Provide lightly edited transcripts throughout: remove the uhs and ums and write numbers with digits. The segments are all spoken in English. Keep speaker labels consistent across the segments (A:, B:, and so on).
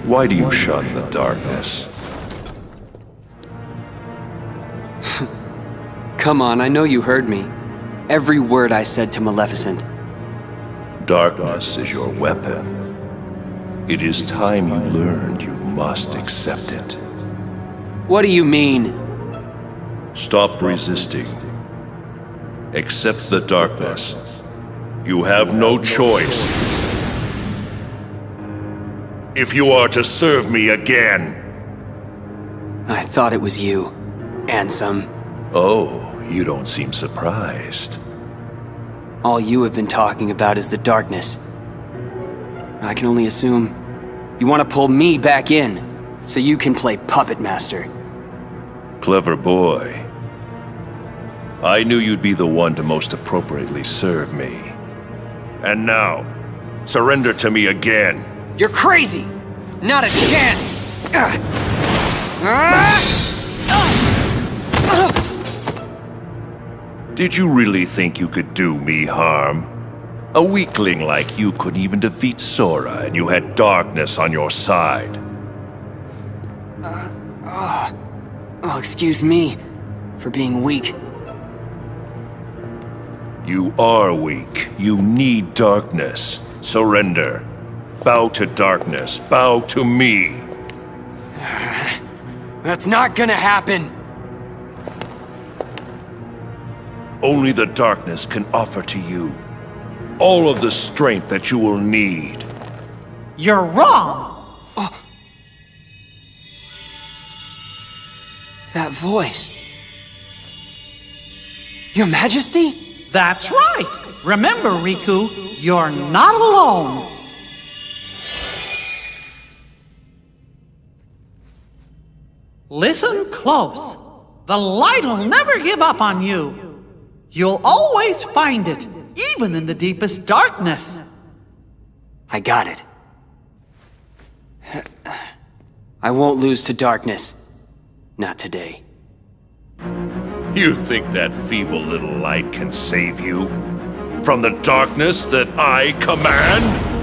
A: Why do you shun the darkness?
B: Come on, I know you heard me. Every word I said to Maleficent.
A: Darkness is your weapon. It is time you learned you must accept it.
B: What do you mean?
A: Stop resisting. Accept the darkness. You have no choice. If you are to serve me again.
B: I thought it was you, Ansem.
A: Oh, you don't seem surprised.
B: All you have been talking about is the darkness. I can only assume you want to pull me back in, so you can play puppet master.
A: Clever boy. I knew you'd be the one to most appropriately serve me. And now, surrender to me again.
B: You're crazy! Not a chance!
A: Did you really think you could do me harm? A weakling like you couldn't even defeat Sora, and you had darkness on your side.
B: Oh, excuse me for being weak.
A: You are weak. You need darkness. Surrender. Bow to darkness. Bow to me.
B: That's not gonna happen!
A: Only the darkness can offer to you all of the strength that you will need.
C: You're wrong!
B: That voice. Your Majesty?
C: That's right! Remember, Riku, you're not alone! Listen close. The light'll never give up on you. You'll always find it, even in the deepest darkness.
B: I got it. I won't lose to darkness. Not today.
A: You think that feeble little light can save you from the darkness that I command?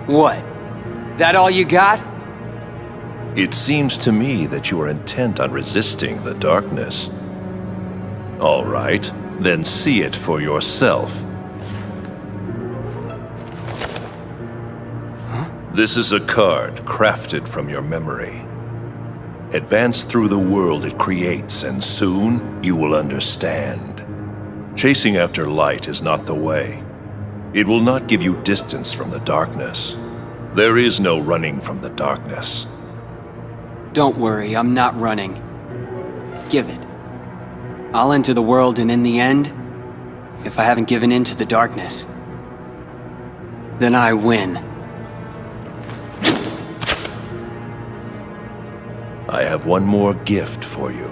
B: What? That all you got?
A: It seems to me that you are intent on resisting the darkness. All right, then see it for yourself. This is a card crafted from your memory. Advance through the world it creates, and soon you will understand. Chasing after light is not the way. It will not give you distance from the darkness. There is no running from the darkness.
B: Don't worry, I'm not running. Give it. I'll enter the world, and in the end, if I haven't given in to the darkness, then I win.
A: I have one more gift for you.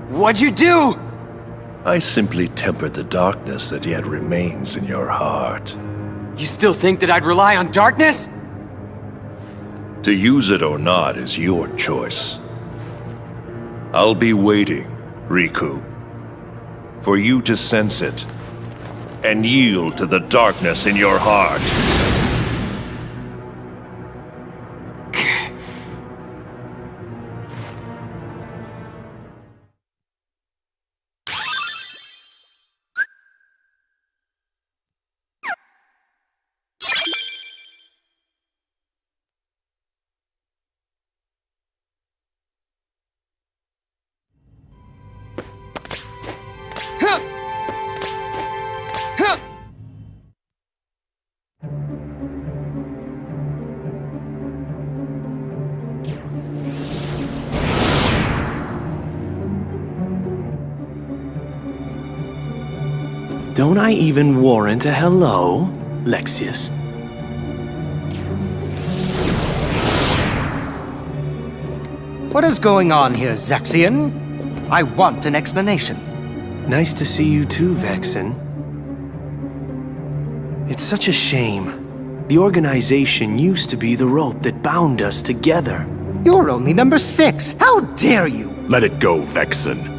B: What'd you do?
A: I simply tempered the darkness that yet remains in your heart.
B: You still think that I'd rely on darkness?
A: To use it or not is your choice. I'll be waiting, Riku, for you to sense it and yield to the darkness in your heart.
D: Don't I even warrant a hello, Lexius?
E: What is going on here, Zexion? I want an explanation.
D: Nice to see you too, Vexen. It's such a shame. The organization used to be the rope that bound us together.
E: You're only number 6. How dare you?
F: Let it go, Vexen.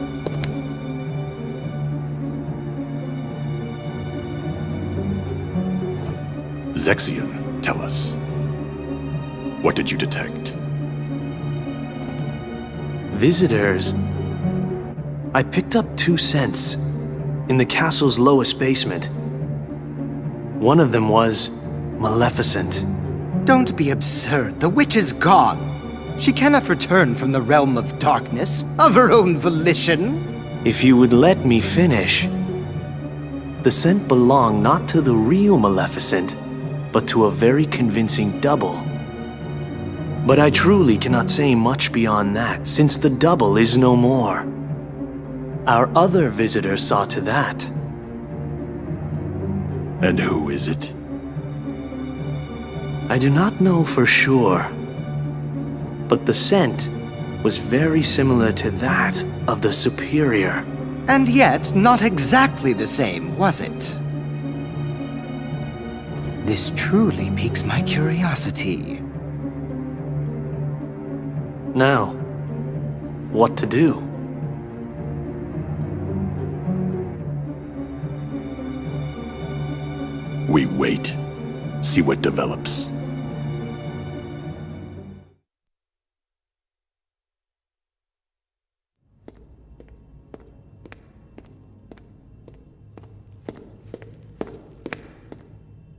F: Zexion, tell us. What did you detect?
D: Visitors. I picked up 2 scents in the castle's lowest basement. One of them was Maleficent.
E: Don't be absurd. The witch is gone. She cannot return from the realm of darkness of her own volition.
D: If you would let me finish. The scent belonged not to the real Maleficent, but to a very convincing double. But I truly cannot say much beyond that, since the double is no more. Our other visitor saw to that.
F: And who is it?
D: I do not know for sure, but the scent was very similar to that of the Superior.
E: And yet, not exactly the same, was it? This truly piques my curiosity.
D: Now, what to do?
F: We wait. See what develops.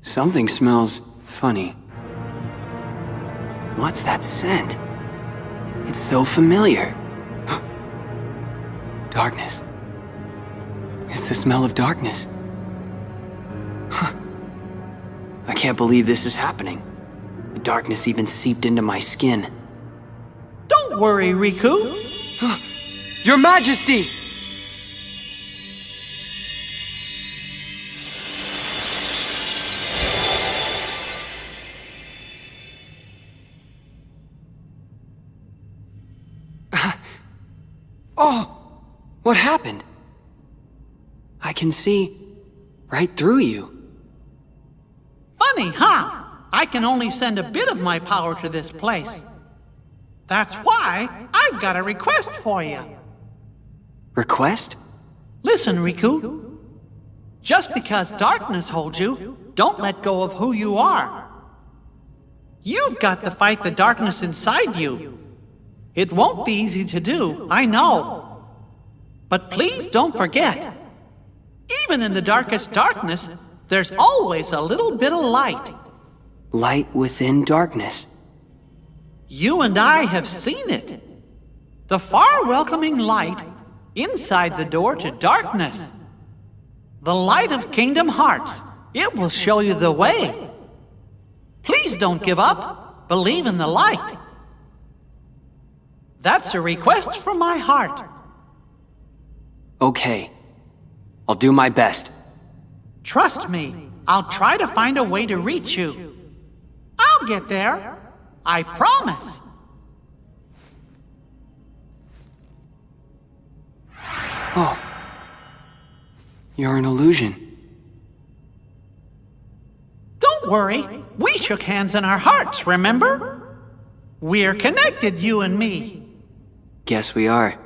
B: Something smells funny. What's that scent? It's so familiar. Darkness. It's the smell of darkness. I can't believe this is happening. The darkness even seeped into my skin.
C: Don't worry, Riku.
B: Your Majesty! Oh! What happened? I can see right through you.
C: Funny, huh? I can only send a bit of my power to this place. That's why I've got a request for you.
B: Request?
C: Listen, Riku. Just because darkness holds you, don't let go of who you are. You've got to fight the darkness inside you. It won't be easy to do, I know. But please don't forget, even in the darkest darkness, there's always a little bit of light.
B: Light within darkness.
C: You and I have seen it. The far welcoming light inside the door to darkness. The light of Kingdom Hearts. It will show you the way. Please don't give up. Believe in the light. That's a request from my heart.
B: Okay. I'll do my best.
C: Trust me, I'll try to find a way to reach you. I'll get there. I promise.
B: Oh. You're an illusion.
C: Don't worry. We shook hands in our hearts, remember? We're connected, you and me.
B: Guess we are.